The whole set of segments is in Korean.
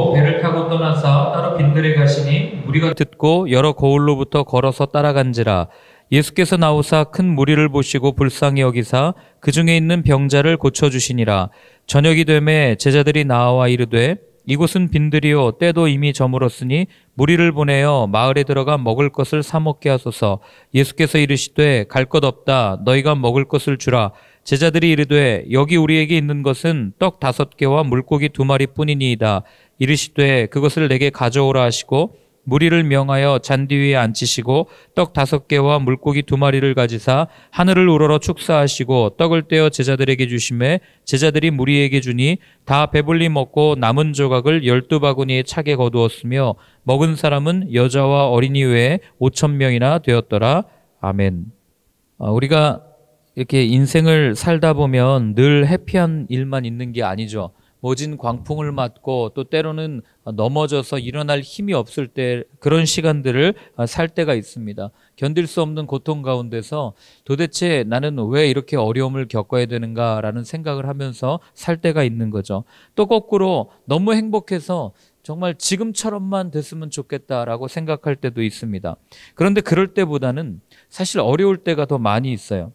이르시고 배를 타고 떠나사 따로 빈들에 가시니 무리가 듣고 여러 거울로부터 걸어서 따라간지라. 예수께서 나오사 큰 무리를 보시고 불쌍히 여기사 그 중에 있는 병자를 고쳐주시니라. 저녁이 되매 제자들이 나와 이르되 이곳은 빈들이요 때도 이미 저물었으니 무리를 보내어 마을에 들어가 먹을 것을 사 먹게 하소서. 예수께서 이르시되 갈 것 없다. 너희가 먹을 것을 주라. 제자들이 이르되 여기 우리에게 있는 것은 떡 5개와 물고기 2마리뿐이니이다. 이르시되 그것을 내게 가져오라 하시고 무리를 명하여 잔디 위에 앉히시고 떡 5개와 물고기 2마리를 가지사 하늘을 우러러 축사하시고 떡을 떼어 제자들에게 주시매 제자들이 무리에게 주니 다 배불리 먹고 남은 조각을 12바구니에 차게 거두었으며 먹은 사람은 여자와 어린이 외에 5,000명이나 되었더라. 아멘. 우리가 이렇게 인생을 살다 보면 늘 해피한 일만 있는 게 아니죠. 모진 광풍을 맞고 또 때로는 넘어져서 일어날 힘이 없을 때 그런 시간들을 살 때가 있습니다. 견딜 수 없는 고통 가운데서 도대체 나는 왜 이렇게 어려움을 겪어야 되는가라는 생각을 하면서 살 때가 있는 거죠. 또 거꾸로 너무 행복해서 정말 지금처럼만 됐으면 좋겠다라고 생각할 때도 있습니다. 그런데 그럴 때보다는 사실 어려울 때가 더 많이 있어요.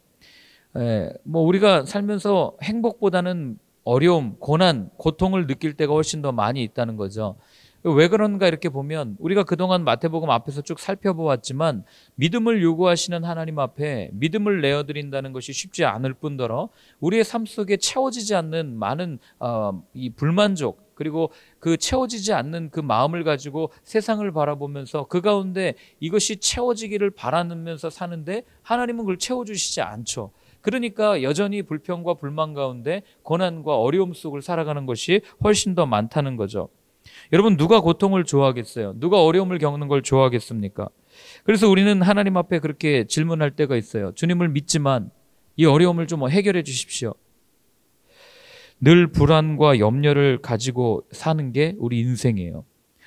우리가 살면서 행복보다는 어려움, 고난, 고통을 느낄 때가 훨씬 더 많이 있다는 거죠. 왜 그런가 이렇게 보면 우리가 그동안 마태복음 앞에서 쭉 살펴보았지만 믿음을 요구하시는 하나님 앞에 믿음을 내어드린다는 것이 쉽지 않을 뿐더러 우리의 삶 속에 채워지지 않는 많은 이 불만족 그리고 그 채워지지 않는 그 마음을 가지고 세상을 바라보면서 그 가운데 이것이 채워지기를 바라면서 사는데 하나님은 그걸 채워주시지 않죠. 그러니까 여전히 불평과 불만 가운데 고난과 어려움 속을 살아가는 것이 훨씬 더 많다는 거죠. 여러분 누가 고통을 좋아하겠어요? 누가 어려움을 겪는 걸 좋아하겠습니까? 그래서 우리는 하나님 앞에 그렇게 질문할 때가 있어요. 주님을 믿지만 이 어려움을 좀 해결해 주십시오. 늘 불안과 염려를 가지고 사는 게 우리 인생이에요.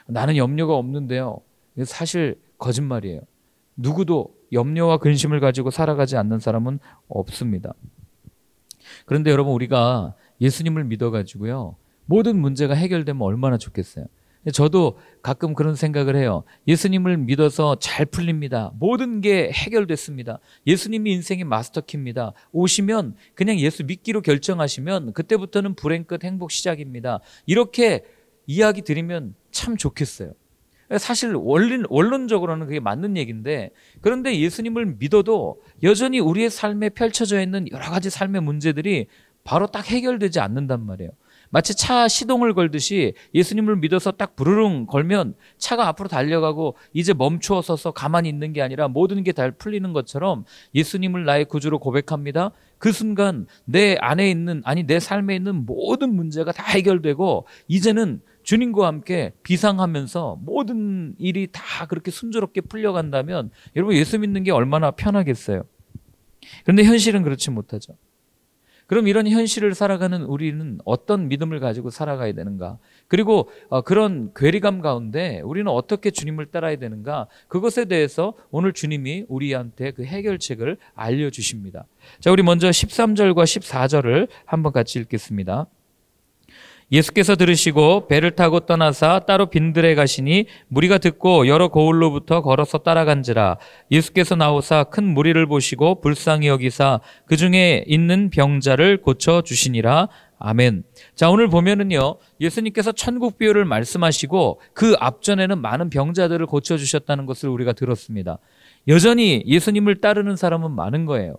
나는 염려가 없는데요. 사실 거짓말이에요. 누구도 염려와 근심을 가지고 살아가지 않는 사람은 없습니다. 그런데 여러분 우리가 예수님을 믿어가지고요. 모든 문제가 해결되면 얼마나 좋겠어요. 저도 가끔 그런 생각을 해요. 예수님을 믿어서 잘 풀립니다. 모든 게 해결됐습니다. 예수님이 인생의 마스터키입니다. 오시면 그냥 예수 믿기로 결정하시면 그때부터는 불행 끝 행복 시작입니다. 이렇게 이야기 드리면 참 좋겠어요. 사실 원론적으로는 그게 맞는 얘기인데 그런데 예수님을 믿어도 여전히 우리의 삶에 펼쳐져 있는 여러 가지 삶의 문제들이 바로 딱 해결되지 않는단 말이에요. 마치 차 시동을 걸듯이 예수님을 믿어서 딱 부르릉 걸면 차가 앞으로 달려가고 이제 멈추어 서서 가만히 있는 게 아니라 모든 게 다 풀리는 것처럼 예수님을 나의 구주로 고백합니다. 그 순간 내 안에 있는 내 삶에 있는 모든 문제가 다 해결되고 이제는 주님과 함께 비상하면서 모든 일이 다 그렇게 순조롭게 풀려간다면 여러분 예수 믿는 게 얼마나 편하겠어요. 그런데 현실은 그렇지 못하죠. 그럼 이런 현실을 살아가는 우리는 어떤 믿음을 가지고 살아가야 되는가? 그리고 그런 괴리감 가운데 우리는 어떻게 주님을 따라야 되는가? 그것에 대해서 오늘 주님이 우리한테 그 해결책을 알려주십니다. 자, 우리 먼저 13절과 14절을 한번 같이 읽겠습니다. 예수께서 들으시고 배를 타고 떠나사 따로 빈들에 가시니 무리가 듣고 여러 거울로부터 걸어서 따라간지라. 예수께서 나오사 큰 무리를 보시고 불쌍히 여기사 그 중에 있는 병자를 고쳐주시니라. 아멘. 자, 오늘 보면은요, 예수님께서 천국 비유를 말씀하시고 그 앞전에는 많은 병자들을 고쳐주셨다는 것을 우리가 들었습니다. 여전히 예수님을 따르는 사람은 많은 거예요.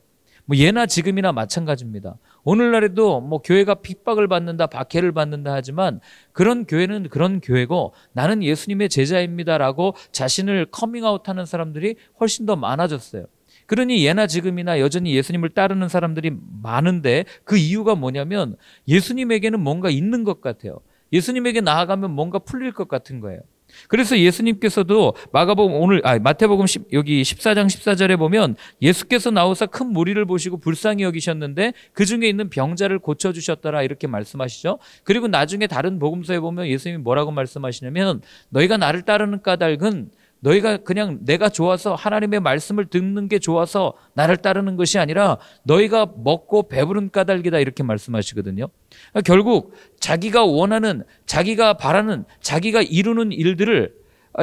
예나 지금이나 마찬가지입니다. 오늘날에도 교회가 핍박을 받는다, 박해를 받는다 하지만 그런 교회는 그런 교회고 나는 예수님의 제자입니다라고 자신을 커밍아웃하는 사람들이 훨씬 더 많아졌어요. 그러니 예나 지금이나 여전히 예수님을 따르는 사람들이 많은데 그 이유가 뭐냐면 예수님에게는 뭔가 있는 것 같아요. 예수님에게 나아가면 뭔가 풀릴 것 같은 거예요. 그래서 예수님께서도 마태복음 여기 14장 14절에 보면 예수께서 나오사 큰 무리를 보시고 불쌍히 여기셨는데 그 중에 있는 병자를 고쳐주셨더라 이렇게 말씀하시죠. 그리고 나중에 다른 복음서에 보면 예수님이 뭐라고 말씀하시냐면 너희가 나를 따르는 까닭은 너희가 그냥 내가 좋아서 하나님의 말씀을 듣는 게 좋아서 나를 따르는 것이 아니라 너희가 먹고 배부른 까닭이다 이렇게 말씀하시거든요. 그러니까 결국 자기가 원하는, 자기가 바라는, 자기가 이루는 일들을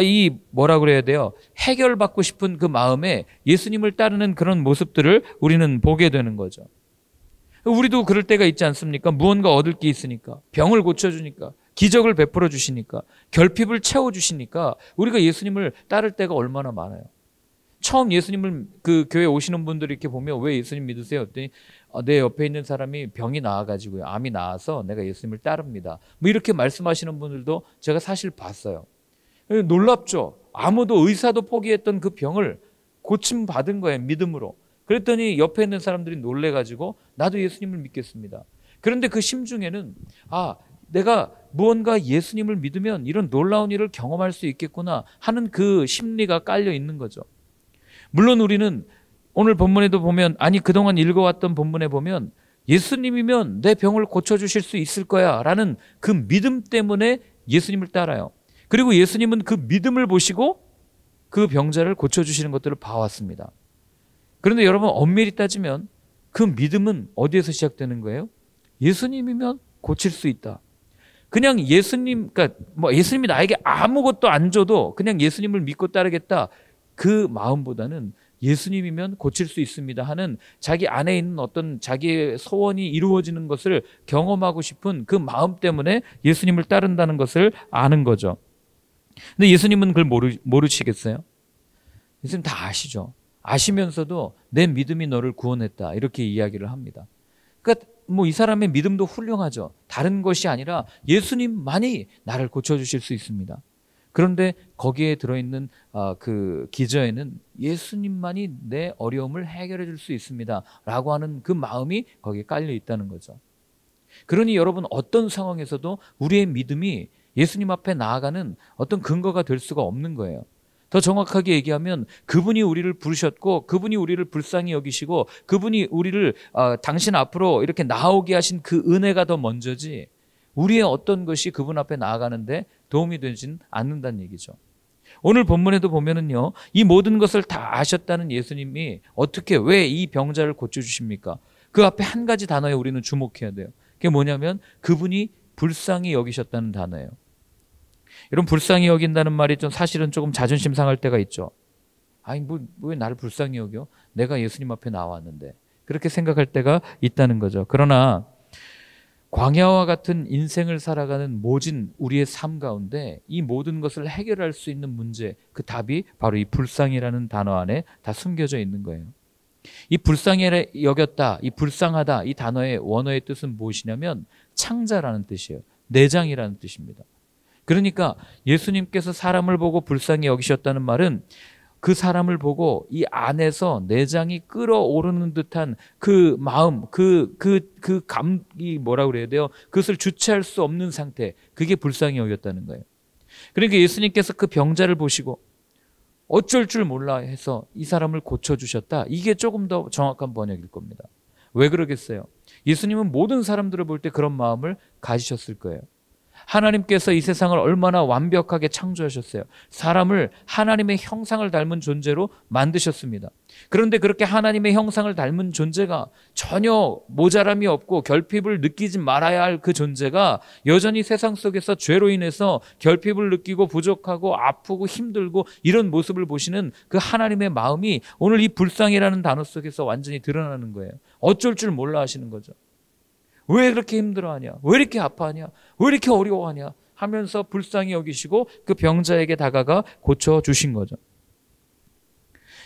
이 뭐라 그래야 돼요? 해결받고 싶은 그 마음에 예수님을 따르는 그런 모습들을 우리는 보게 되는 거죠. 우리도 그럴 때가 있지 않습니까? 무언가 얻을 게 있으니까, 병을 고쳐주니까, 기적을 베풀어 주시니까, 결핍을 채워주시니까 우리가 예수님을 따를 때가 얼마나 많아요. 처음 예수님을 그 교회 오시는 분들이 이렇게 보면 왜 예수님 믿으세요? 그랬더니 내 옆에 있는 사람이 병이 나와가지고요, 암이 나와서 내가 예수님을 따릅니다. 뭐 이렇게 말씀하시는 분들도 제가 사실 봤어요. 놀랍죠. 아무도 의사도 포기했던 그 병을 고침 받은 거예요, 믿음으로. 그랬더니 옆에 있는 사람들이 놀래가지고 나도 예수님을 믿겠습니다. 그런데 그 심중에는 내가 무언가 예수님을 믿으면 이런 놀라운 일을 경험할 수 있겠구나 하는 그 심리가 깔려 있는 거죠. 물론 우리는 오늘 본문에도 보면, 그동안 읽어왔던 본문에 보면 예수님이면 내 병을 고쳐주실 수 있을 거야 라는 그 믿음 때문에 예수님을 따라요. 그리고 예수님은 그 믿음을 보시고 그 병자를 고쳐주시는 것들을 봐왔습니다. 그런데 여러분, 엄밀히 따지면 그 믿음은 어디에서 시작되는 거예요? 예수님이면 고칠 수 있다. 그냥 그러니까 예수님이 나에게 아무것도 안 줘도 그냥 예수님을 믿고 따르겠다, 그 마음보다는 예수님이면 고칠 수 있습니다 하는 자기 안에 있는 어떤 자기의 소원이 이루어지는 것을 경험하고 싶은 그 마음 때문에 예수님을 따른다는 것을 아는 거죠. 근데 예수님은 그걸 모르시겠어요? 예수님 다 아시죠. 아시면서도 내 믿음이 너를 구원했다 이렇게 이야기를 합니다. 그러니까 이 사람의 믿음도 훌륭하죠. 다른 것이 아니라 예수님만이 나를 고쳐주실 수 있습니다. 그런데 거기에 들어있는 그 기저에는 예수님만이 내 어려움을 해결해 줄 수 있습니다 라고 하는 그 마음이 거기에 깔려 있다는 거죠. 그러니 여러분, 어떤 상황에서도 우리의 믿음이 예수님 앞에 나아가는 어떤 근거가 될 수가 없는 거예요. 더 정확하게 얘기하면 그분이 우리를 부르셨고, 그분이 우리를 불쌍히 여기시고, 그분이 우리를 당신 앞으로 이렇게 나오게 하신 그 은혜가 더 먼저지, 우리의 어떤 것이 그분 앞에 나아가는데 도움이 되진 않는다는 얘기죠. 오늘 본문에도 보면은요, 이 모든 것을 다 아셨다는 예수님이 어떻게, 왜 이 병자를 고쳐주십니까? 그 앞에 한 가지 단어에 우리는 주목해야 돼요. 그게 뭐냐면 그분이 불쌍히 여기셨다는 단어예요. 여러분, 불쌍히 여긴다는 말이 사실은 조금 자존심 상할 때가 있죠. 왜 나를 불쌍히 여겨? 내가 예수님 앞에 나왔는데. 그렇게 생각할 때가 있다는 거죠. 그러나 광야와 같은 인생을 살아가는 모진 우리의 삶 가운데 이 모든 것을 해결할 수 있는 문제, 그 답이 바로 이 불쌍이라는 단어 안에 다 숨겨져 있는 거예요. 이 불쌍히 여겼다, 이 불쌍하다, 이 단어의 원어의 뜻은 무엇이냐면 창자라는 뜻이에요. 내장이라는 뜻입니다. 그러니까 예수님께서 사람을 보고 불쌍히 여기셨다는 말은 그 사람을 보고 이 안에서 내장이 끓어오르는 듯한 그 마음, 감이 뭐라 그래야 돼요? 그것을 주체할 수 없는 상태, 그게 불쌍히 여겼다는 거예요. 그러니까 예수님께서 그 병자를 보시고 어쩔 줄 몰라 해서 이 사람을 고쳐주셨다. 이게 조금 더 정확한 번역일 겁니다. 왜 그러겠어요? 예수님은 모든 사람들을 볼 때 그런 마음을 가지셨을 거예요. 하나님께서 이 세상을 얼마나 완벽하게 창조하셨어요. 사람을 하나님의 형상을 닮은 존재로 만드셨습니다. 그런데 그렇게 하나님의 형상을 닮은 존재가 전혀 모자람이 없고 결핍을 느끼지 말아야 할 그 존재가 여전히 세상 속에서 죄로 인해서 결핍을 느끼고 부족하고 아프고 힘들고 이런 모습을 보시는 그 하나님의 마음이 오늘 이 불쌍이라는 단어 속에서 완전히 드러나는 거예요. 어쩔 줄 몰라 하시는 거죠. 왜 그렇게 힘들어하냐? 왜 이렇게 아파하냐? 왜 이렇게 어려워하냐? 하면서 불쌍히 여기시고 그 병자에게 다가가 고쳐주신 거죠.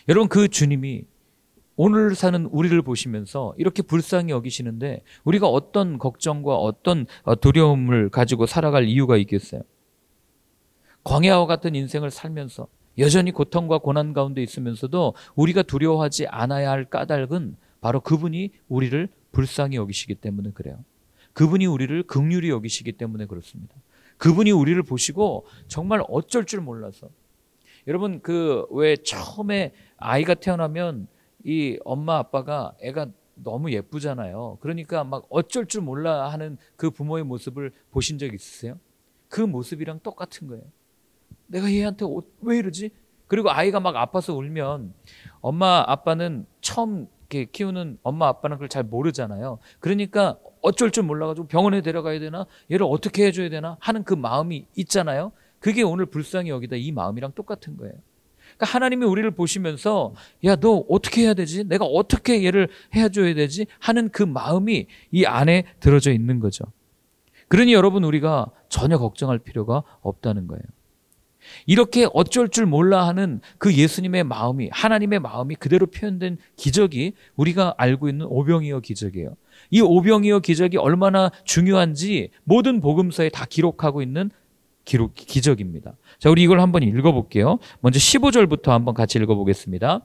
여러분, 그 주님이 오늘 사는 우리를 보시면서 이렇게 불쌍히 여기시는데 우리가 어떤 걱정과 어떤 두려움을 가지고 살아갈 이유가 있겠어요? 광야와 같은 인생을 살면서 여전히 고통과 고난 가운데 있으면서도 우리가 두려워하지 않아야 할 까닭은 바로 그분이 우리를 불쌍히 여기시기 때문에 그래요. 그분이 우리를 긍휼히 여기시기 때문에 그렇습니다. 그분이 우리를 보시고 정말 어쩔 줄 몰라서. 여러분, 왜 처음에 아이가 태어나면 이 엄마 아빠가 애가 너무 예쁘잖아요. 그러니까 막 어쩔 줄 몰라 하는 그 부모의 모습을 보신 적 있으세요? 그 모습이랑 똑같은 거예요. 내가 얘한테 왜 이러지? 그리고 아이가 막 아파서 울면 엄마 아빠는 처음 이렇게 키우는 엄마 아빠는 그걸 잘 모르잖아요. 그러니까 어쩔 줄 몰라가지고 병원에 데려가야 되나, 얘를 어떻게 해줘야 되나 하는 그 마음이 있잖아요. 그게 오늘 불쌍히 여기다 이 마음이랑 똑같은 거예요. 그러니까 하나님이 우리를 보시면서 야, 너 어떻게 해야 되지? 내가 어떻게 얘를 해줘야 되지? 하는 그 마음이 이 안에 들어져 있는 거죠. 그러니 여러분, 우리가 전혀 걱정할 필요가 없다는 거예요. 이렇게 어쩔 줄 몰라 하는 그 예수님의 마음이, 하나님의 마음이 그대로 표현된 기적이 우리가 알고 있는 오병이어 기적이에요. 이 오병이어 기적이 얼마나 중요한지 모든 복음서에 다 기록하고 있는 기적입니다. 자, 우리 이걸 한번 읽어볼게요. 먼저 15절부터 한번 같이 읽어보겠습니다.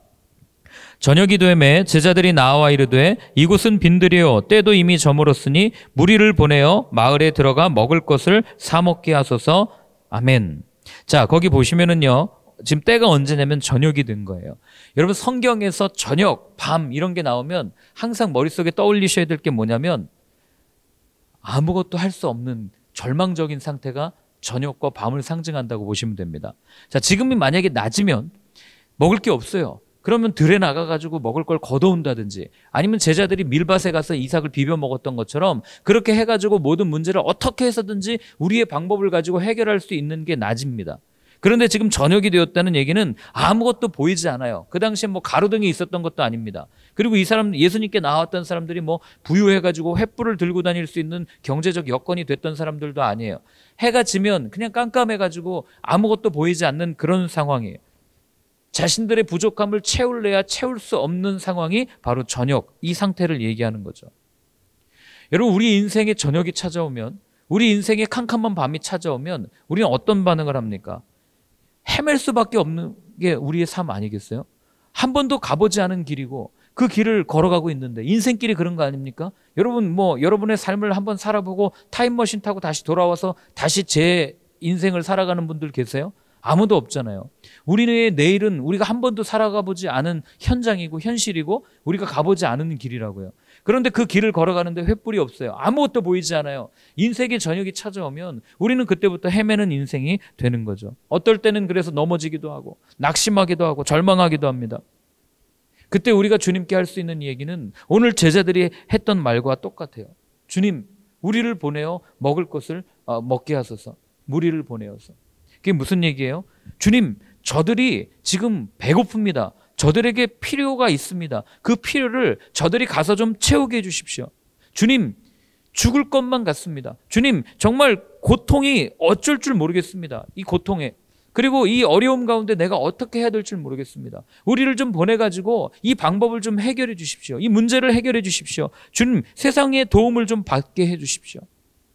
저녁 기도에 매 제자들이 나와 이르되 이곳은 빈들이요 때도 이미 저물었으니 무리를 보내어 마을에 들어가 먹을 것을 사 먹게 하소서. 아멘. 자, 거기 보시면은요, 지금 때가 언제냐면 저녁이 된 거예요. 여러분, 성경에서 저녁, 밤 이런 게 나오면 항상 머릿속에 떠올리셔야 될 게 뭐냐면 아무것도 할 수 없는 절망적인 상태가 저녁과 밤을 상징한다고 보시면 됩니다. 자, 지금이 만약에 낮이면 먹을 게 없어요. 그러면 들에 나가가지고 먹을 걸 걷어온다든지, 아니면 제자들이 밀밭에 가서 이삭을 비벼 먹었던 것처럼 그렇게 해가지고 모든 문제를 어떻게 해서든지 우리의 방법을 가지고 해결할 수 있는 게 낮입니다. 그런데 지금 저녁이 되었다는 얘기는 아무것도 보이지 않아요. 그 당시에 뭐 가로등이 있었던 것도 아닙니다. 그리고 이 사람, 예수님께 나왔던 사람들이 뭐 부유해가지고 횃불을 들고 다닐 수 있는 경제적 여건이 됐던 사람들도 아니에요. 해가 지면 그냥 깜깜해가지고 아무것도 보이지 않는 그런 상황이에요. 자신들의 부족함을 채울래야 채울 수 없는 상황이 바로 저녁, 이 상태를 얘기하는 거죠. 여러분, 우리 인생에 저녁이 찾아오면, 우리 인생에 캄캄한 밤이 찾아오면 우리는 어떤 반응을 합니까? 헤맬 수밖에 없는 게 우리의 삶 아니겠어요? 한 번도 가보지 않은 길이고 그 길을 걸어가고 있는데, 인생길이 그런 거 아닙니까? 여러분, 뭐 여러분의 삶을 한번 살아보고 타임머신 타고 다시 돌아와서 다시 제 인생을 살아가는 분들 계세요? 아무도 없잖아요. 우리의 내일은 우리가 한 번도 살아가 보지 않은 현장이고 현실이고 우리가 가보지 않은 길이라고요. 그런데 그 길을 걸어가는데 횃불이 없어요. 아무것도 보이지 않아요. 인생의 저녁이 찾아오면 우리는 그때부터 헤매는 인생이 되는 거죠. 어떨 때는 그래서 넘어지기도 하고 낙심하기도 하고 절망하기도 합니다. 그때 우리가 주님께 할 수 있는 얘기는 오늘 제자들이 했던 말과 똑같아요. 주님, 우리를 보내어 먹을 것을 먹게 하소서. 무리를 보내어서. 그게 무슨 얘기예요? 주님, 저들이 지금 배고픕니다. 저들에게 필요가 있습니다. 그 필요를 저들이 가서 좀 채우게 해주십시오. 주님, 죽을 것만 같습니다. 주님, 정말 고통이 어쩔 줄 모르겠습니다. 이 고통에. 그리고 이 어려움 가운데 내가 어떻게 해야 될 줄 모르겠습니다. 우리를 좀 보내가지고 이 방법을 좀 해결해 주십시오. 이 문제를 해결해 주십시오. 주님, 세상의 도움을 좀 받게 해 주십시오.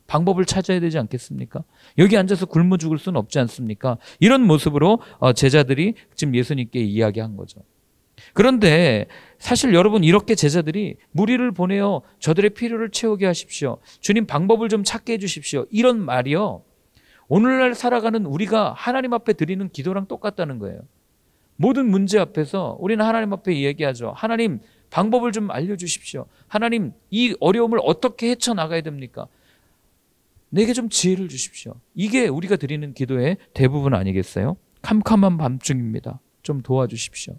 방법을 찾아야 되지 않겠습니까? 여기 앉아서 굶어 죽을 수는 없지 않습니까? 이런 모습으로 제자들이 지금 예수님께 이야기한 거죠. 그런데 사실 여러분, 이렇게 제자들이 무리를 보내어 저들의 필요를 채우게 하십시오. 주님, 방법을 좀 찾게 해주십시오. 이런 말이요, 오늘날 살아가는 우리가 하나님 앞에 드리는 기도랑 똑같다는 거예요. 모든 문제 앞에서 우리는 하나님 앞에 이야기하죠. 하나님, 방법을 좀 알려주십시오. 하나님, 이 어려움을 어떻게 헤쳐나가야 됩니까? 내게 좀 지혜를 주십시오. 이게 우리가 드리는 기도의 대부분 아니겠어요? 캄캄한 밤중입니다. 좀 도와주십시오.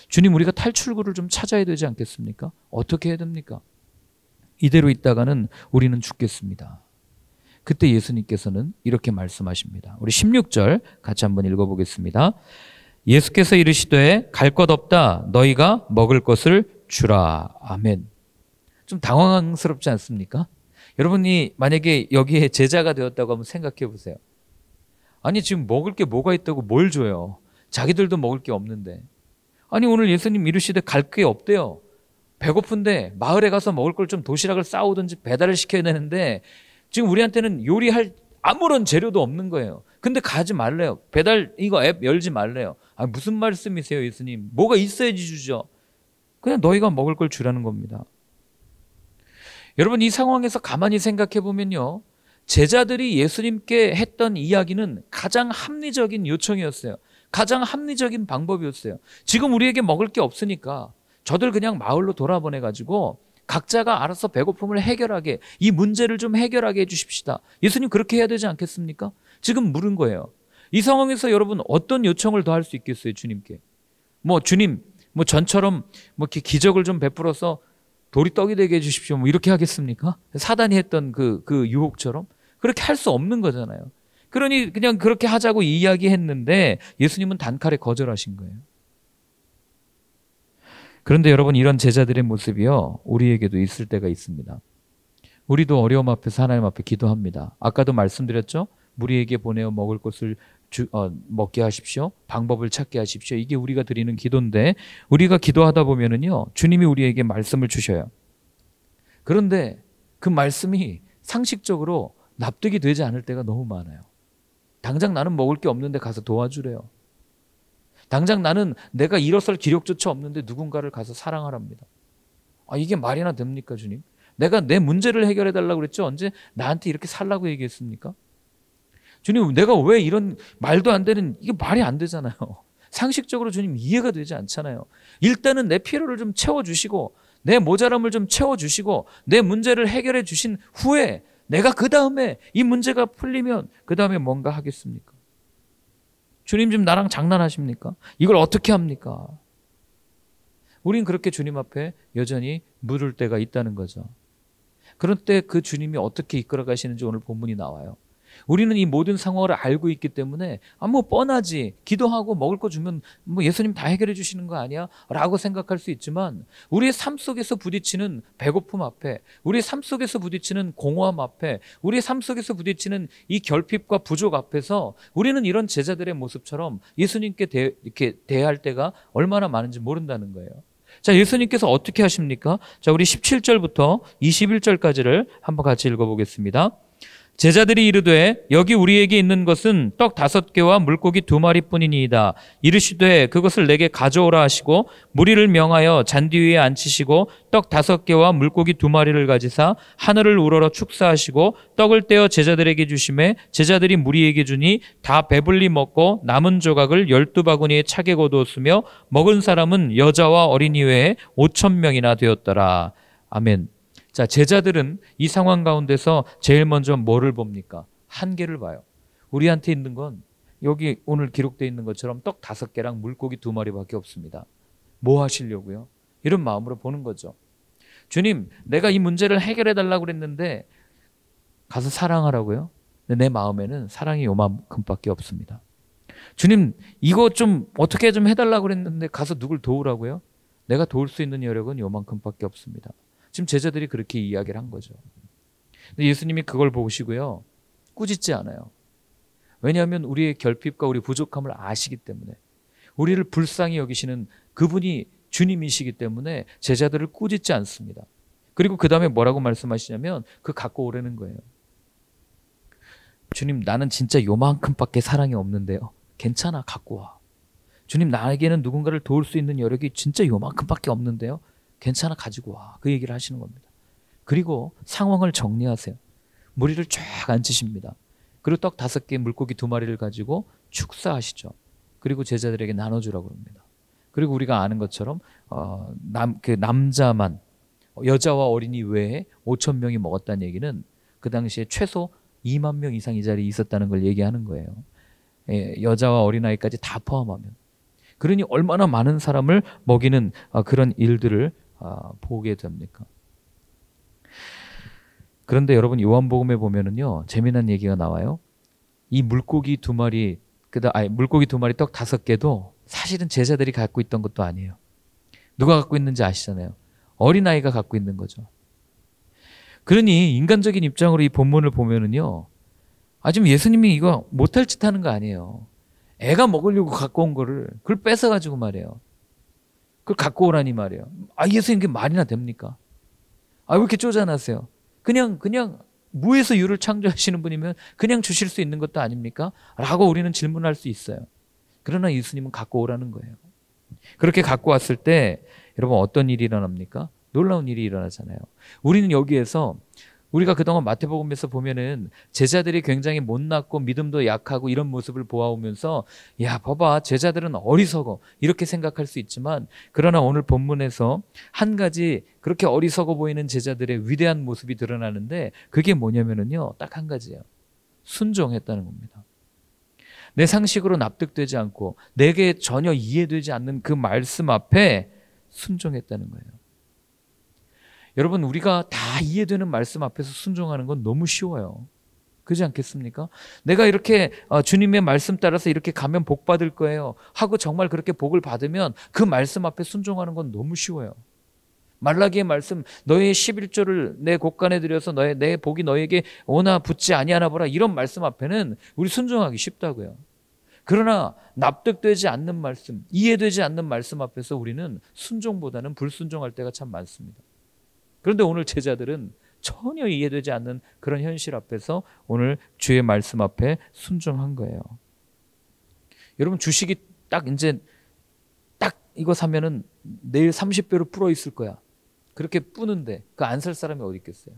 주님, 우리가 탈출구를 좀 찾아야 되지 않겠습니까? 어떻게 해야 됩니까? 이대로 있다가는 우리는 죽겠습니다. 그때 예수님께서는 이렇게 말씀하십니다. 우리 16절 같이 한번 읽어보겠습니다. 예수께서 이르시되 갈 것 없다. 너희가 먹을 것을 주라. 아멘. 좀 당황스럽지 않습니까? 여러분이 만약에 여기에 제자가 되었다고 한번 생각해 보세요. 아니, 지금 먹을 게 뭐가 있다고 뭘 줘요? 자기들도 먹을 게 없는데. 아니, 오늘 예수님 이르시되 갈 게 없대요. 배고픈데 마을에 가서 먹을 걸 좀 도시락을 싸오든지 배달을 시켜야 되는데 지금 우리한테는 요리할 아무런 재료도 없는 거예요. 근데 가지 말래요. 배달 이거 앱 열지 말래요. 아, 무슨 말씀이세요, 예수님? 뭐가 있어야지 주죠. 그냥 너희가 먹을 걸 주라는 겁니다. 여러분, 이 상황에서 가만히 생각해 보면요, 제자들이 예수님께 했던 이야기는 가장 합리적인 요청이었어요. 가장 합리적인 방법이었어요. 지금 우리에게 먹을 게 없으니까 저들 그냥 마을로 돌아보내가지고 각자가 알아서 배고픔을 해결하게, 이 문제를 좀 해결하게 해주십시다. 예수님, 그렇게 해야 되지 않겠습니까? 지금 물은 거예요. 이 상황에서 여러분 어떤 요청을 더 할 수 있겠어요, 주님께? 주님, 전처럼 이렇게 기적을 좀 베풀어서 돌이 떡이 되게 해주십시오. 이렇게 하겠습니까? 사단이 했던 그 유혹처럼? 그렇게 할 수 없는 거잖아요. 그러니 그냥 그렇게 하자고 이야기했는데 예수님은 단칼에 거절하신 거예요. 그런데 여러분, 이런 제자들의 모습이요, 우리에게도 있을 때가 있습니다. 우리도 어려움 앞에서 하나님 앞에 기도합니다. 아까도 말씀드렸죠? 무리에게 보내어 먹을 것을 먹게 하십시오. 방법을 찾게 하십시오. 이게 우리가 드리는 기도인데, 우리가 기도하다 보면은요, 주님이 우리에게 말씀을 주셔요. 그런데 그 말씀이 상식적으로 납득이 되지 않을 때가 너무 많아요. 당장 나는 먹을 게 없는데 가서 도와주래요. 당장 나는 내가 일어설 기력조차 없는데 누군가를 가서 사랑하랍니다. 이게 말이나 됩니까, 주님? 내가 내 문제를 해결해 달라고 그랬죠? 언제 나한테 이렇게 살라고 얘기했습니까? 주님, 내가 왜 이런 말도 안 되는, 이게 말이 안 되잖아요. 상식적으로 주님 이해가 되지 않잖아요. 일단은 내 필요를 좀 채워주시고 내 모자람을 좀 채워주시고 내 문제를 해결해 주신 후에 내가 그 다음에 이 문제가 풀리면 그 다음에 뭔가 하겠습니까? 주님 지금 나랑 장난하십니까? 이걸 어떻게 합니까? 우린 그렇게 주님 앞에 여전히 물을 때가 있다는 거죠. 그런 때 그 주님이 어떻게 이끌어 가시는지 오늘 본문이 나와요. 우리는 이 모든 상황을 알고 있기 때문에 뻔하지, 기도하고 먹을 거 주면 예수님 다 해결해 주시는 거 아니야? 라고 생각할 수 있지만, 우리의 삶 속에서 부딪히는 배고픔 앞에, 우리의 삶 속에서 부딪히는 공허함 앞에, 우리의 삶 속에서 부딪히는 이 결핍과 부족 앞에서 우리는 이런 제자들의 모습처럼 예수님께 이렇게 대할 때가 얼마나 많은지 모른다는 거예요. 자, 예수님께서 어떻게 하십니까? 자, 우리 17절부터 21절까지를 한번 같이 읽어보겠습니다. 제자들이 이르되 여기 우리에게 있는 것은 떡 5개와 물고기 2마리뿐이니이다. 이르시되 그것을 내게 가져오라 하시고 무리를 명하여 잔디 위에 앉히시고 떡 5개와 물고기 2마리를 가지사 하늘을 우러러 축사하시고 떡을 떼어 제자들에게 주시매 제자들이 무리에게 주니 다 배불리 먹고 남은 조각을 12바구니에 차게 거두었으며 먹은 사람은 여자와 어린이 외에 5,000명이나 되었더라. 아멘. 자, 제자들은 이 상황 가운데서 제일 먼저 뭐를 봅니까? 한계를 봐요. 우리한테 있는 건 여기 오늘 기록되어 있는 것처럼 떡 5개랑 물고기 2마리밖에 없습니다. 뭐 하시려고요? 이런 마음으로 보는 거죠. 주님, 내가 이 문제를 해결해 달라고 그랬는데 가서 사랑하라고요? 근데 내 마음에는 사랑이 요만큼밖에 없습니다. 주님, 이거 좀 어떻게 좀 해달라고 그랬는데 가서 누굴 도우라고요? 내가 도울 수 있는 여력은 요만큼밖에 없습니다. 지금 제자들이 그렇게 이야기를 한 거죠. 근데 예수님이 그걸 보시고요, 꾸짖지 않아요. 왜냐하면 우리의 결핍과 우리 부족함을 아시기 때문에, 우리를 불쌍히 여기시는 그분이 주님이시기 때문에 제자들을 꾸짖지 않습니다. 그리고 그 다음에 뭐라고 말씀하시냐면 그 갖고 오라는 거예요. 주님, 나는 진짜 요만큼밖에 사랑이 없는데요. 괜찮아, 갖고 와. 주님, 나에게는 누군가를 도울 수 있는 여력이 진짜 요만큼밖에 없는데요. 괜찮아, 가지고 와. 그 얘기를 하시는 겁니다. 그리고 상황을 정리하세요. 무리를 쫙 앉히십니다. 그리고 떡 5개, 물고기 2마리를 가지고 축사하시죠. 그리고 제자들에게 나눠주라고 합니다. 그리고 우리가 아는 것처럼 남자만, 여자와 어린이 외에 5,000명이 먹었다는 얘기는 그 당시에 최소 2만 명 이상 이 자리에 있었다는 걸 얘기하는 거예요. 여자와 어린아이까지 다 포함하면. 그러니 얼마나 많은 사람을 먹이는 그런 일들을 보게 됩니까? 그런데 여러분, 요한복음에 보면은요, 재미난 얘기가 나와요. 이 물고기 2마리, 물고기 2마리 떡 5개도 사실은 제자들이 갖고 있던 것도 아니에요. 누가 갖고 있는지 아시잖아요. 어린아이가 갖고 있는 거죠. 그러니 인간적인 입장으로 이 본문을 보면은요, 지금 예수님이 이거 못할 짓 하는 거 아니에요. 애가 먹으려고 갖고 온 거를 그걸 뺏어가지고 말이에요. 그걸 갖고 오라니 말이에요. 예수님, 그게 말이나 됩니까? 왜 이렇게 쪼잔하세요? 그냥 무에서 유를 창조하시는 분이면 그냥 주실 수 있는 것도 아닙니까? 라고 우리는 질문할 수 있어요. 그러나 예수님은 갖고 오라는 거예요. 그렇게 갖고 왔을 때 여러분, 어떤 일이 일어납니까? 놀라운 일이 일어나잖아요. 우리는 여기에서, 우리가 그동안 마태복음에서 보면은 제자들이 굉장히 못났고 믿음도 약하고 이런 모습을 보아오면서, 야, 봐봐, 제자들은 어리석어, 이렇게 생각할 수 있지만, 그러나 오늘 본문에서 한 가지 그렇게 어리석어 보이는 제자들의 위대한 모습이 드러나는데, 그게 뭐냐면은요, 딱 한 가지예요. 순종했다는 겁니다. 내 상식으로 납득되지 않고 내게 전혀 이해되지 않는 그 말씀 앞에 순종했다는 거예요. 여러분, 우리가 다 이해되는 말씀 앞에서 순종하는 건 너무 쉬워요. 그렇지 않겠습니까? 내가 이렇게 주님의 말씀 따라서 이렇게 가면 복 받을 거예요 하고 정말 그렇게 복을 받으면 그 말씀 앞에 순종하는 건 너무 쉬워요. 말라기의 말씀, 너의 11조를 내 곳간에 들여서 내 복이 너에게 오나 붙지 아니하나 보라, 이런 말씀 앞에는 우리 순종하기 쉽다고요. 그러나 납득되지 않는 말씀, 이해되지 않는 말씀 앞에서 우리는 순종보다는 불순종할 때가 참 많습니다. 그런데 오늘 제자들은 전혀 이해되지 않는 그런 현실 앞에서 오늘 주의 말씀 앞에 순종한 거예요. 여러분, 주식이 딱 이거 사면은 내일 30배로 불어 있을 거야. 그렇게 뿌는데 그 안 살 사람이 어디 있겠어요?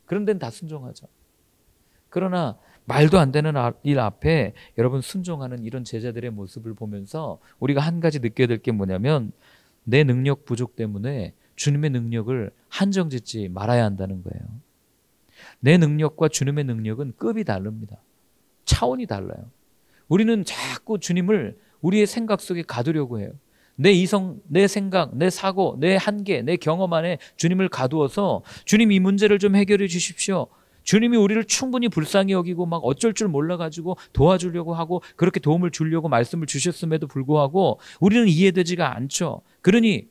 그런 데는 다 순종하죠. 그러나 말도 안 되는 일 앞에 여러분 순종하는 이런 제자들의 모습을 보면서 우리가 한 가지 느껴야 될 게 뭐냐면, 내 능력 부족 때문에 주님의 능력을 한정짓지 말아야 한다는 거예요. 내 능력과 주님의 능력은 급이 다릅니다. 차원이 달라요. 우리는 자꾸 주님을 우리의 생각 속에 가두려고 해요. 내 이성, 내 생각, 내 사고, 내 한계, 내 경험 안에 주님을 가두어서 주님 이 문제를 좀 해결해 주십시오. 주님이 우리를 충분히 불쌍히 여기고 막 어쩔 줄 몰라가지고 도와주려고 하고 그렇게 도움을 주려고 말씀을 주셨음에도 불구하고 우리는 이해되지가 않죠. 그러니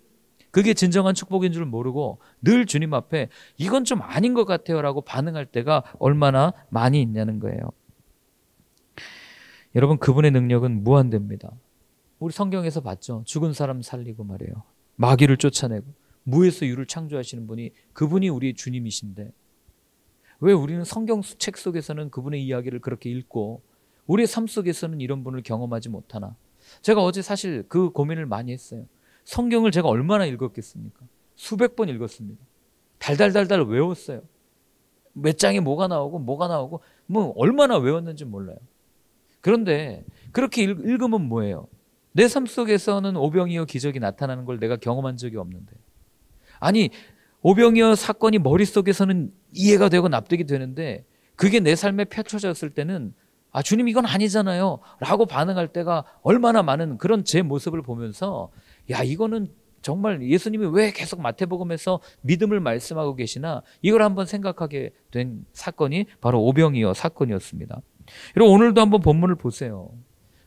그게 진정한 축복인 줄 모르고 늘 주님 앞에 이건 좀 아닌 것 같아요 라고 반응할 때가 얼마나 많이 있냐는 거예요. 여러분, 그분의 능력은 무한대입니다. 우리 성경에서 봤죠. 죽은 사람 살리고 말이에요. 마귀를 쫓아내고 무에서 유를 창조하시는 분이, 그분이 우리의 주님이신데 왜 우리는 성경책 속에서는 그분의 이야기를 그렇게 읽고 우리의 삶 속에서는 이런 분을 경험하지 못하나? 제가 어제 사실 그 고민을 많이 했어요. 성경을 제가 얼마나 읽었겠습니까? 수백 번 읽었습니다. 달달달달 외웠어요. 몇 장에 뭐가 나오고 뭐 얼마나 외웠는지 몰라요. 그런데 그렇게 읽으면 뭐예요? 내 삶 속에서는 오병이어 기적이 나타나는 걸 내가 경험한 적이 없는데, 아니 오병이어 사건이 머릿속에서는 이해가 되고 납득이 되는데 그게 내 삶에 펼쳐졌을 때는 아, 주님 이건 아니잖아요 라고 반응할 때가 얼마나 많은 그런 제 모습을 보면서, 야, 이거는 정말 예수님이 왜 계속 마태복음에서 믿음을 말씀하고 계시나, 이걸 한번 생각하게 된 사건이 바로 오병이어 사건이었습니다. 여러분, 오늘도 한번 본문을 보세요.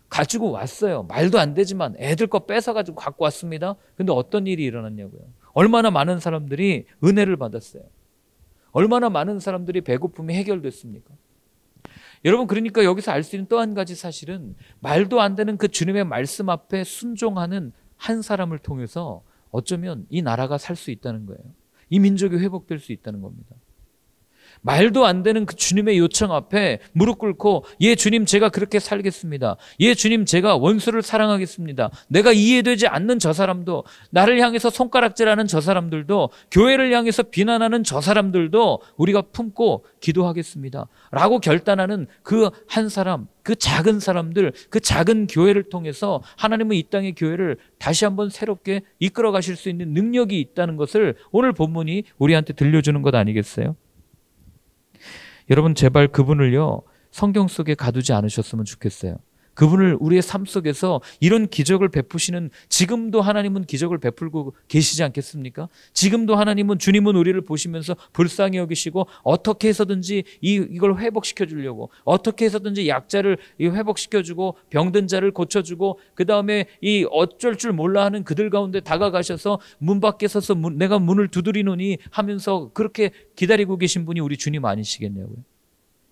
가지고 왔어요. 말도 안 되지만 애들 거 뺏어가지고 갖고 왔습니다. 근데 어떤 일이 일어났냐고요. 얼마나 많은 사람들이 은혜를 받았어요. 얼마나 많은 사람들이 배고픔이 해결됐습니까? 여러분, 그러니까 여기서 알 수 있는 또 한 가지 사실은, 말도 안 되는 그 주님의 말씀 앞에 순종하는 한 사람을 통해서 어쩌면 이 나라가 살 수 있다는 거예요. 이 민족이 회복될 수 있다는 겁니다. 말도 안 되는 그 주님의 요청 앞에 무릎 꿇고, 예 주님 제가 그렇게 살겠습니다. 예 주님 제가 원수를 사랑하겠습니다. 내가 이해되지 않는 저 사람도, 나를 향해서 손가락질하는 저 사람들도, 교회를 향해서 비난하는 저 사람들도 우리가 품고 기도하겠습니다 라고 결단하는 그 한 사람, 그 작은 사람들, 그 작은 교회를 통해서 하나님은 이 땅의 교회를 다시 한번 새롭게 이끌어 가실 수 있는 능력이 있다는 것을 오늘 본문이 우리한테 들려주는 것 아니겠어요? 여러분, 제발 그분을요 성경 속에 가두지 않으셨으면 좋겠어요. 그분을 우리의 삶 속에서 이런 기적을 베푸시는, 지금도 하나님은 기적을 베풀고 계시지 않겠습니까? 지금도 하나님은, 주님은 우리를 보시면서 불쌍히 여기시고 어떻게 해서든지 이걸 회복시켜 주려고, 어떻게 해서든지 약자를 회복시켜 주고 병든 자를 고쳐 주고, 그 다음에 이 어쩔 줄 몰라 하는 그들 가운데 다가가셔서 문 밖에 서서 내가 문을 두드리노니 하면서 그렇게 기다리고 계신 분이 우리 주님 아니시겠냐고요.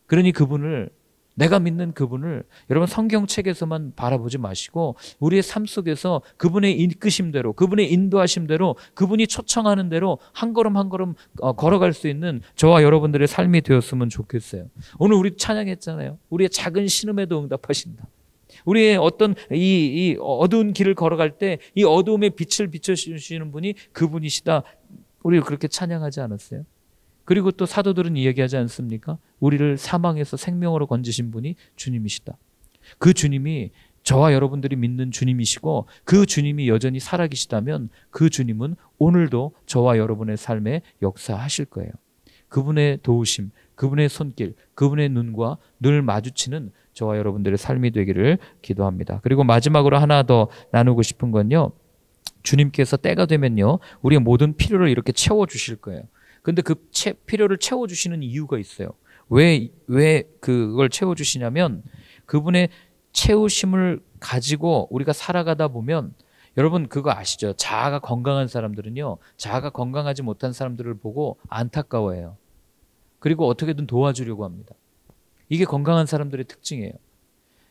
그러니 그분을, 내가 믿는 그분을 여러분 성경책에서만 바라보지 마시고 우리의 삶 속에서 그분의 이끄심대로, 그분의 인도하심대로, 그분이 초청하는 대로 한 걸음 한 걸음 걸어갈 수 있는 저와 여러분들의 삶이 되었으면 좋겠어요. 오늘 우리 찬양했잖아요. 우리의 작은 신음에도 응답하신다. 우리의 어떤 이 어두운 길을 걸어갈 때 이 어두움에 빛을 비춰주시는 분이 그분이시다. 우리 그렇게 찬양하지 않았어요? 그리고 또 사도들은 이야기하지 않습니까? 우리를 사망에서 생명으로 건지신 분이 주님이시다. 그 주님이 저와 여러분들이 믿는 주님이시고, 그 주님이 여전히 살아계시다면 그 주님은 오늘도 저와 여러분의 삶에 역사하실 거예요. 그분의 도우심, 그분의 손길, 그분의 눈과 늘 마주치는 저와 여러분들의 삶이 되기를 기도합니다. 그리고 마지막으로 하나 더 나누고 싶은 건요. 주님께서 때가 되면요. 우리의 모든 필요를 이렇게 채워주실 거예요. 근데 그 필요를 채워주시는 이유가 있어요. 왜 그걸 채워주시냐면 그분의 채우심을 가지고 우리가 살아가다 보면 여러분 그거 아시죠? 자아가 건강한 사람들은요. 자아가 건강하지 못한 사람들을 보고 안타까워해요. 그리고 어떻게든 도와주려고 합니다. 이게 건강한 사람들의 특징이에요.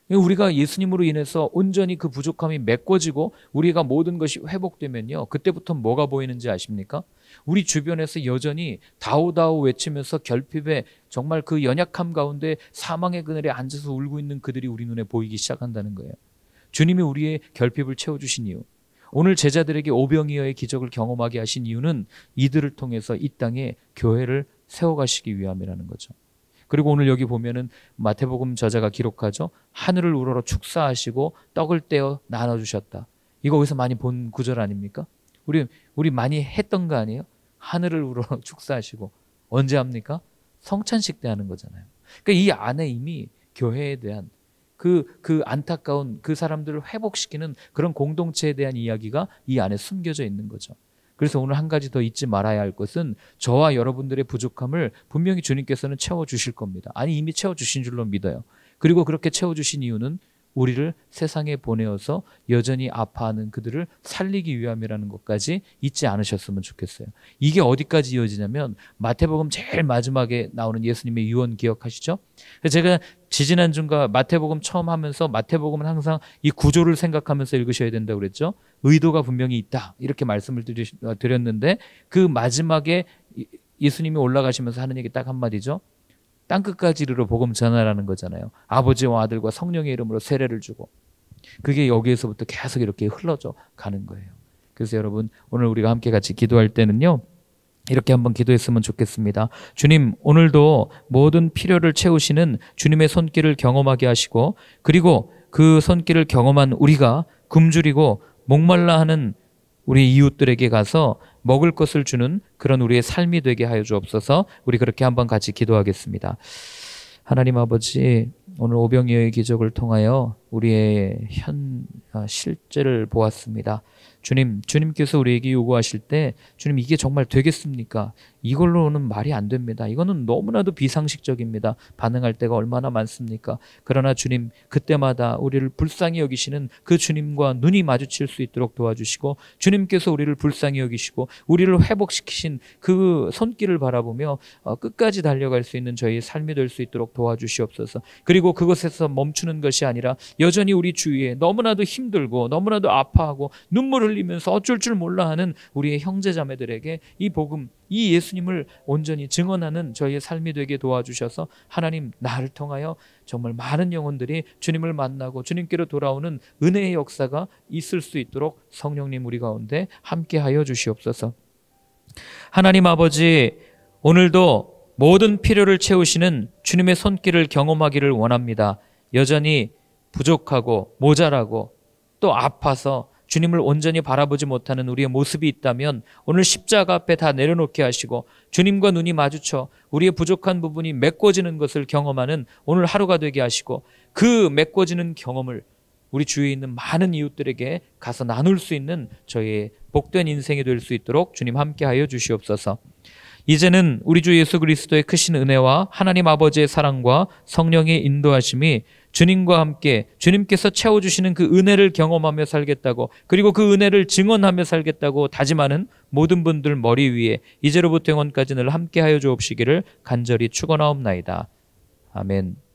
우리가 예수님으로 인해서 온전히 그 부족함이 메꿔지고 우리가 모든 것이 회복되면요. 그때부터 뭐가 보이는지 아십니까? 우리 주변에서 여전히 다오다오 외치면서 결핍에 정말 그 연약함 가운데 사망의 그늘에 앉아서 울고 있는 그들이 우리 눈에 보이기 시작한다는 거예요. 주님이 우리의 결핍을 채워주신 이유, 오늘 제자들에게 오병이어의 기적을 경험하게 하신 이유는 이들을 통해서 이 땅에 교회를 세워가시기 위함이라는 거죠. 그리고 오늘 여기 보면은 마태복음 저자가 기록하죠. 하늘을 우러러 축사하시고 떡을 떼어 나눠주셨다. 이거 어디서 많이 본 구절 아닙니까? 우리 많이 했던 거 아니에요? 하늘을 우러러 축사하시고 언제 합니까? 성찬식 때 하는 거잖아요. 그러니까 이 안에 이미 교회에 대한 그 안타까운 그 사람들을 회복시키는 그런 공동체에 대한 이야기가 이 안에 숨겨져 있는 거죠. 그래서 오늘 한 가지 더 잊지 말아야 할 것은 저와 여러분들의 부족함을 분명히 주님께서는 채워주실 겁니다. 아니 이미 채워주신 줄로 믿어요. 그리고 그렇게 채워주신 이유는 우리를 세상에 보내어서 여전히 아파하는 그들을 살리기 위함이라는 것까지 잊지 않으셨으면 좋겠어요. 이게 어디까지 이어지냐면 마태복음 제일 마지막에 나오는 예수님의 유언 기억하시죠? 제가 지지난주인가 마태복음 처음 하면서 마태복음은 항상 이 구조를 생각하면서 읽으셔야 된다고 그랬죠. 의도가 분명히 있다 이렇게 말씀을 드렸는데 그 마지막에 예수님이 올라가시면서 하는 얘기 딱 한마디죠. 땅끝까지 이르러 복음 전하라는 거잖아요. 아버지와 아들과 성령의 이름으로 세례를 주고 그게 여기에서부터 계속 이렇게 흘러져 가는 거예요. 그래서 여러분 오늘 우리가 함께 같이 기도할 때는요. 이렇게 한번 기도했으면 좋겠습니다. 주님, 오늘도 모든 필요를 채우시는 주님의 손길을 경험하게 하시고 그리고 그 손길을 경험한 우리가 굶주리고 목말라 하는 우리 이웃들에게 가서 먹을 것을 주는 그런 우리의 삶이 되게 하여 주옵소서. 우리 그렇게 한번 같이 기도하겠습니다. 하나님 아버지, 오늘 오병이어의 기적을 통하여 우리의 실제를 보았습니다. 주님께서 우리에게 요구하실 때 주님 이게 정말 되겠습니까? 이걸로는 말이 안 됩니다. 이거는 너무나도 비상식적입니다. 반응할 때가 얼마나 많습니까? 그러나 주님 그때마다 우리를 불쌍히 여기시는 그 주님과 눈이 마주칠 수 있도록 도와주시고 주님께서 우리를 불쌍히 여기시고 우리를 회복시키신 그 손길을 바라보며 끝까지 달려갈 수 있는 저희의 삶이 될 수 있도록 도와주시옵소서. 그리고 그것에서 멈추는 것이 아니라 여전히 우리 주위에 너무나도 힘들고 너무나도 아파하고 눈물 흘리면서 어쩔 줄 몰라 하는 우리의 형제자매들에게 이 복음, 이 예수님을 온전히 증언하는 저희의 삶이 되게 도와주셔서 하나님 나를 통하여 정말 많은 영혼들이 주님을 만나고 주님께로 돌아오는 은혜의 역사가 있을 수 있도록 성령님 우리 가운데 함께하여 주시옵소서. 하나님 아버지, 오늘도 모든 필요를 채우시는 주님의 손길을 경험하기를 원합니다. 여전히 부족하고 모자라고 또 아파서 주님을 온전히 바라보지 못하는 우리의 모습이 있다면 오늘 십자가 앞에 다 내려놓게 하시고 주님과 눈이 마주쳐 우리의 부족한 부분이 메꿔지는 것을 경험하는 오늘 하루가 되게 하시고 그 메꿔지는 경험을 우리 주위에 있는 많은 이웃들에게 가서 나눌 수 있는 저희의 복된 인생이 될 수 있도록 주님 함께하여 주시옵소서. 이제는 우리 주 예수 그리스도의 크신 은혜와 하나님 아버지의 사랑과 성령의 인도하심이 주님과 함께 주님께서 채워주시는 그 은혜를 경험하며 살겠다고 그리고 그 은혜를 증언하며 살겠다고 다짐하는 모든 분들 머리 위에 이제로부터 영원까지 늘 함께하여 주옵시기를 간절히 축원하옵나이다. 아멘.